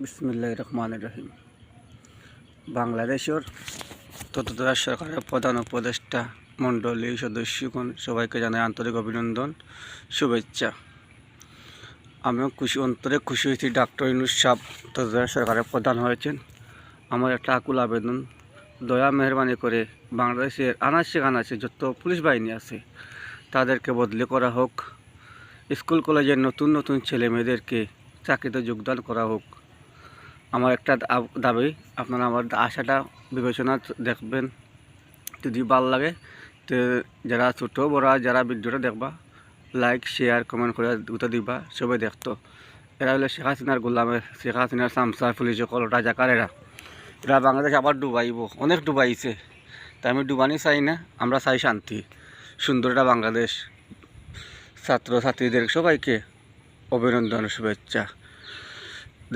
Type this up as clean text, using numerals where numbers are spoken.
বিসমিল্লাহির রহমানির রহিম। বাংলাদেশের তত্ত্বাবধায়ক সরকারের প্রধান উপদেষ্টা মণ্ডলী সদস্যগণ সবাইকে জানাই আন্তরিক অভিনন্দন, শুভেচ্ছা। আমিও অন্তরে খুশি হয়েছি ডক্টর ইউনূস সাহেব তত্ত্বাবধায়ক সরকারের প্রধান হয়েছেন। আমার একটা আকুল আবেদন, দয়া মেহরবানি করে বাংলাদেশের আনাচে যত পুলিশ বাহিনী আছে তাদেরকে বদলি করা হোক। স্কুল কলেজের নতুন নতুন ছেলে মেয়েদেরকে চাকরিতে যোগদান করা হোক। আমার একটা দাবি, আপনারা আমার আশাটা বিবেচনা দেখবেন। যদি ভালো লাগে তো যারা ছোটো বড় যারা ভিডিওটা দেখবা লাইক শেয়ার কমেন্ট করে দুটো দিবা, সবাই দেখতো। এরা হলো শেখ হাসিনার গোলামে, শেখ হাসিনার সামসা পুলিশ সকল রাজাকার। এরা বাংলাদেশ আবার ডুবাইব, অনেক ডুবাইছে। তাই আমি ডুবানি চাই না, আমরা চাই শান্তি, সুন্দর একটা বাংলাদেশ। ছাত্রছাত্রীদের সবাইকে অভিনন্দন, শুভেচ্ছা।